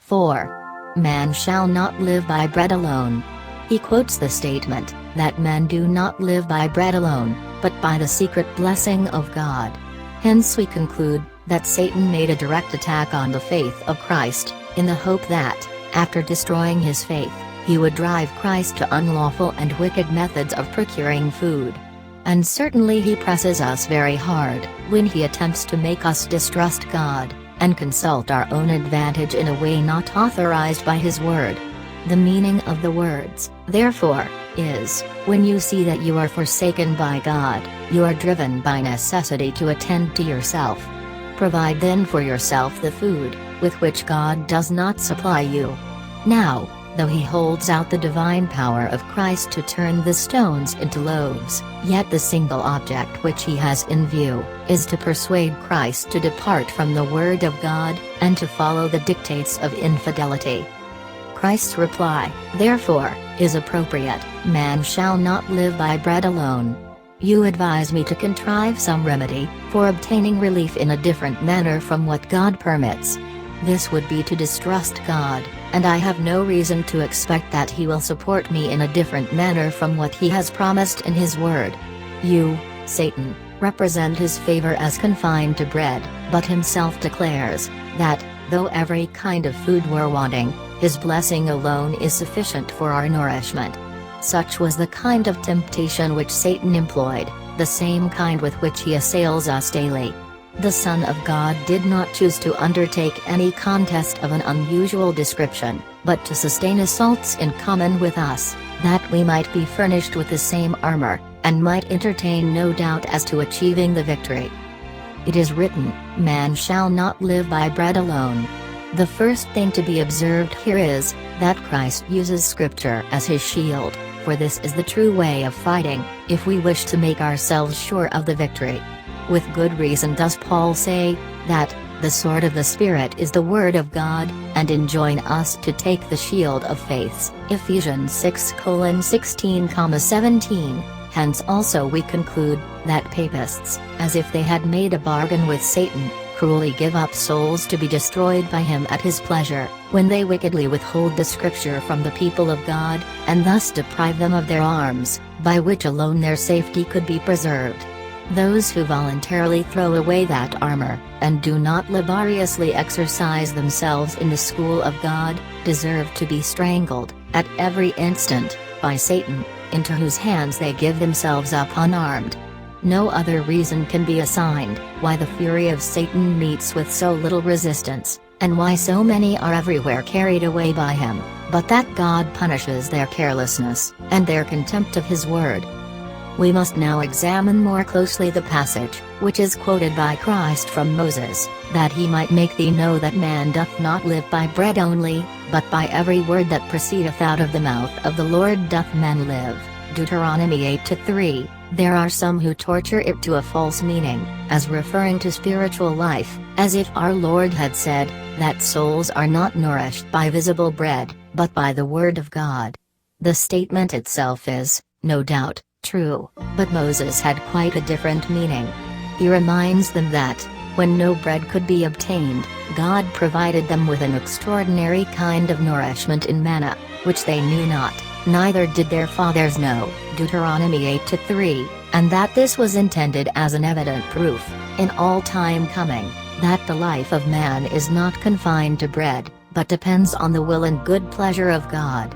4. Man shall not live by bread alone. He quotes the statement, that men do not live by bread alone, but by the secret blessing of God. Hence we conclude, that Satan made a direct attack on the faith of Christ, in the hope that, after destroying his faith, he would drive Christ to unlawful and wicked methods of procuring food. And certainly he presses us very hard, when he attempts to make us distrust God, and consult our own advantage in a way not authorized by his word. The meaning of the words, therefore, is, when you see that you are forsaken by God, you are driven by necessity to attend to yourself. Provide then for yourself the food, with which God does not supply you. Now, though he holds out the divine power of Christ to turn the stones into loaves, yet the single object which he has in view, is to persuade Christ to depart from the word of God, and to follow the dictates of infidelity. Christ's reply, therefore, is appropriate, man shall not live by bread alone. You advise me to contrive some remedy, for obtaining relief in a different manner from what God permits. This would be to distrust God, and I have no reason to expect that he will support me in a different manner from what he has promised in his word. You, Satan, represent his favor as confined to bread, but himself declares, that, though every kind of food were wanting, his blessing alone is sufficient for our nourishment. Such was the kind of temptation which Satan employed, the same kind with which he assails us daily. The Son of God did not choose to undertake any contest of an unusual description, but to sustain assaults in common with us, that we might be furnished with the same armor, and might entertain no doubt as to achieving the victory. It is written, man shall not live by bread alone. The first thing to be observed here is, that Christ uses Scripture as his shield, for this is the true way of fighting, if we wish to make ourselves sure of the victory. With good reason does Paul say, that, the sword of the Spirit is the word of God, and enjoin us to take the shield of faith, Ephesians 6:16-17, hence also we conclude, that papists, as if they had made a bargain with Satan, cruelly give up souls to be destroyed by him at his pleasure, when they wickedly withhold the Scripture from the people of God, and thus deprive them of their arms, by which alone their safety could be preserved. Those who voluntarily throw away that armor, and do not laboriously exercise themselves in the school of God, deserve to be strangled, at every instant, by Satan, into whose hands they give themselves up unarmed. No other reason can be assigned, why the fury of Satan meets with so little resistance, and why so many are everywhere carried away by him, but that God punishes their carelessness, and their contempt of his word. We must now examine more closely the passage, which is quoted by Christ from Moses, that he might make thee know that man doth not live by bread only, but by every word that proceedeth out of the mouth of the Lord doth man live. Deuteronomy 8:3. There are some who torture it to a false meaning, as referring to spiritual life, as if our Lord had said, that souls are not nourished by visible bread, but by the word of God. The statement itself is, no doubt, true, but Moses had quite a different meaning. He reminds them that, when no bread could be obtained, God provided them with an extraordinary kind of nourishment in manna, which they knew not, neither did their fathers know, Deuteronomy 8:3, and that this was intended as an evident proof, in all time coming, that the life of man is not confined to bread, but depends on the will and good pleasure of God.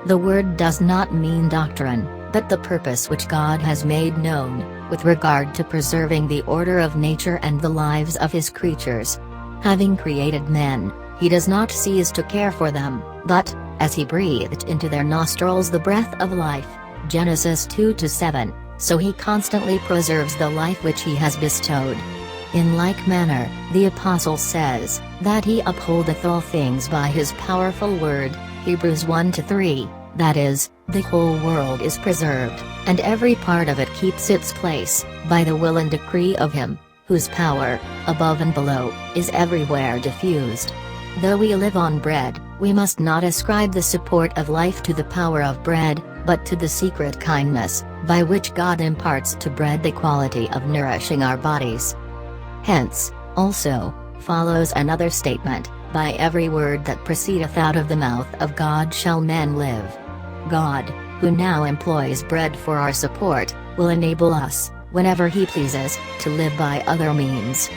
The word does not mean doctrine, but the purpose which God has made known, with regard to preserving the order of nature and the lives of his creatures. Having created men, he does not cease to care for them, but, as he breathed into their nostrils the breath of life, Genesis 2-7, so he constantly preserves the life which he has bestowed. In like manner, the Apostle says, that he upholdeth all things by his powerful word, Hebrews 1-3, that is, the whole world is preserved, and every part of it keeps its place, by the will and decree of him, whose power, above and below, is everywhere diffused. Though we live on bread, we must not ascribe the support of life to the power of bread, but to the secret kindness, by which God imparts to bread the quality of nourishing our bodies. Hence, also, follows another statement, By every word that proceedeth out of the mouth of God shall men live. God, who now employs bread for our support, will enable us, whenever he pleases, to live by other means.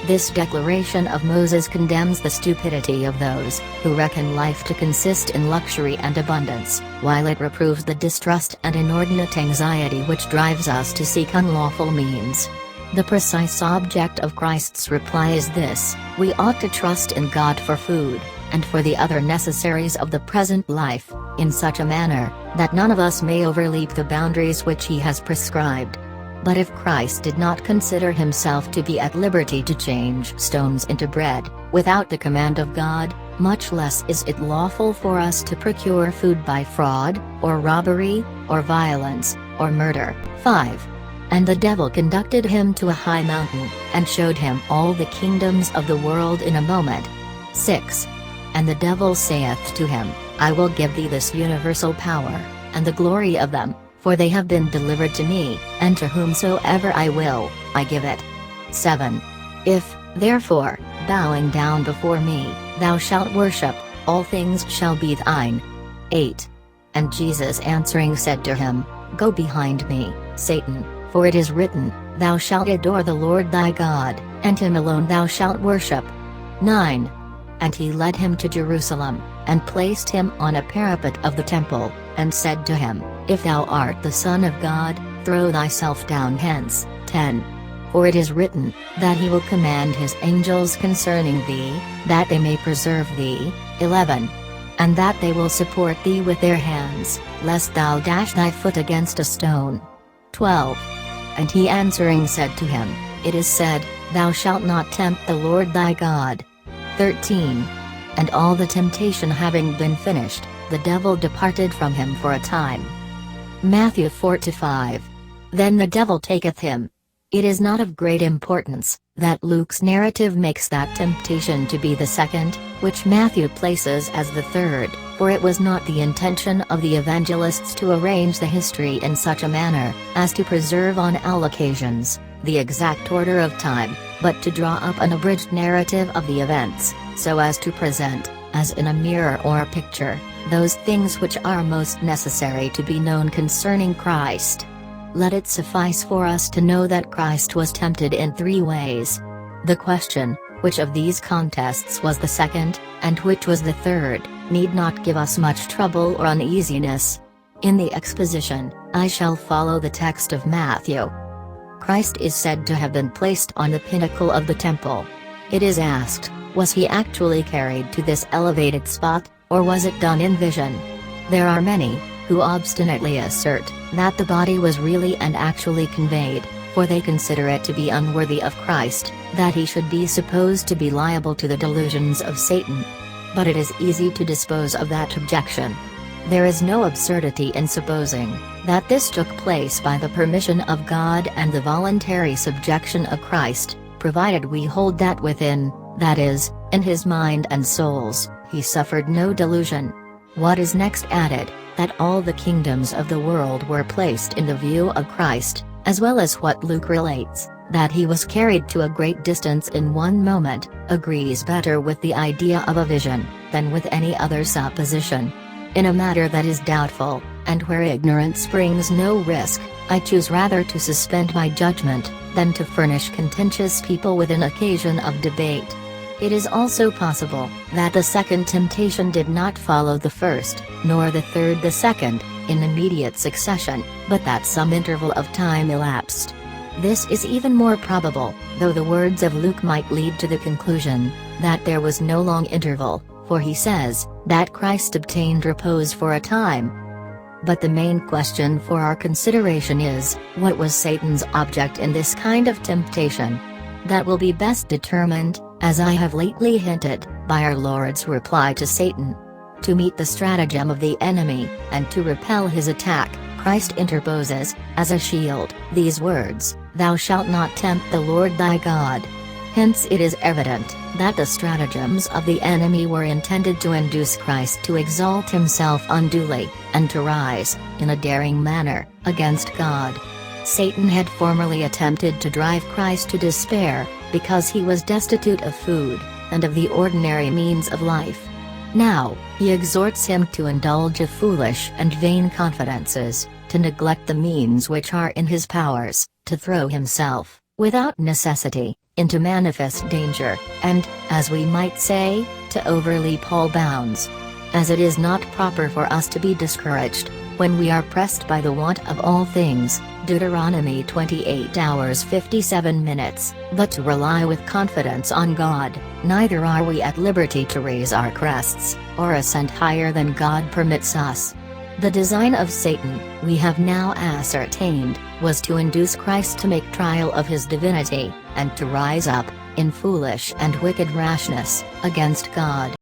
This declaration of Moses condemns the stupidity of those who reckon life to consist in luxury and abundance, while it reproves the distrust and inordinate anxiety which drives us to seek unlawful means. The precise object of Christ's reply is this: we ought to trust in God for food, and for the other necessaries of the present life, in such a manner, that none of us may overleap the boundaries which he has prescribed. But if Christ did not consider himself to be at liberty to change stones into bread, without the command of God, much less is it lawful for us to procure food by fraud, or robbery, or violence, or murder. 5. And the devil conducted him to a high mountain, and showed him all the kingdoms of the world in a moment. 6. And the devil saith to him, I will give thee this universal power, and the glory of them, for they have been delivered to me, and to whomsoever I will, I give it. 7. If, therefore, bowing down before me, thou shalt worship, all things shall be thine. 8. And Jesus answering said to him, Go behind me, Satan, for it is written, Thou shalt adore the Lord thy God, and him alone thou shalt worship. 9. And he led him to Jerusalem, and placed him on a parapet of the temple, and said to him, If thou art the Son of God, throw thyself down hence. 10. For it is written, that he will command his angels concerning thee, that they may preserve thee. 11. And that they will support thee with their hands, lest thou dash thy foot against a stone. 12. And he answering said to him, It is said, Thou shalt not tempt the Lord thy God. 13. And all the temptation having been finished, the devil departed from him for a time. Matthew 4-5. Then the devil taketh him. It is not of great importance, that Luke's narrative makes that temptation to be the second, which Matthew places as the third, for it was not the intention of the evangelists to arrange the history in such a manner, as to preserve on all occasions, the exact order of time, but to draw up an abridged narrative of the events, so as to present, as in a mirror or a picture, those things which are most necessary to be known concerning Christ. Let it suffice for us to know that Christ was tempted in 3 ways. The question, which of these contests was the second, and which was the third, need not give us much trouble or uneasiness. In the exposition, I shall follow the text of Matthew. Christ is said to have been placed on the pinnacle of the temple. It is asked, was he actually carried to this elevated spot, or was it done in vision? There are many who obstinately assert that the body was really and actually conveyed, for they consider it to be unworthy of Christ, that he should be supposed to be liable to the delusions of Satan. But it is easy to dispose of that objection. There is no absurdity in supposing that this took place by the permission of God and the voluntary subjection of Christ, provided we hold that within, that is, in his mind and souls, he suffered no delusion. What is next added, that all the kingdoms of the world were placed in the view of Christ, as well as what Luke relates, that he was carried to a great distance in one moment, agrees better with the idea of a vision, than with any other supposition. In a matter that is doubtful, and where ignorance brings no risk, I choose rather to suspend my judgment, than to furnish contentious people with an occasion of debate. It is also possible, that the second temptation did not follow the first, nor the third the second, in immediate succession, but that some interval of time elapsed. This is even more probable, though the words of Luke might lead to the conclusion, that there was no long interval, for he says, that Christ obtained repose for a time. But the main question for our consideration is, what was Satan's object in this kind of temptation? That will be best determined, as I have lately hinted, by our Lord's reply to Satan. To meet the stratagem of the enemy, and to repel his attack, Christ interposes, as a shield, these words, Thou shalt not tempt the Lord thy God. Hence it is evident, that the stratagems of the enemy were intended to induce Christ to exalt himself unduly, and to rise, in a daring manner, against God. Satan had formerly attempted to drive Christ to despair, because he was destitute of food, and of the ordinary means of life. Now, he exhorts him to indulge of foolish and vain confidences, to neglect the means which are in his powers, to throw himself, without necessity, into manifest danger, and, as we might say, to overleap all bounds. As it is not proper for us to be discouraged, when we are pressed by the want of all things, Deuteronomy 28:57, but to rely with confidence on God, neither are we at liberty to raise our crests, or ascend higher than God permits us. The design of Satan, we have now ascertained, was to induce Christ to make trial of his divinity, and to rise up, in foolish and wicked rashness, against God.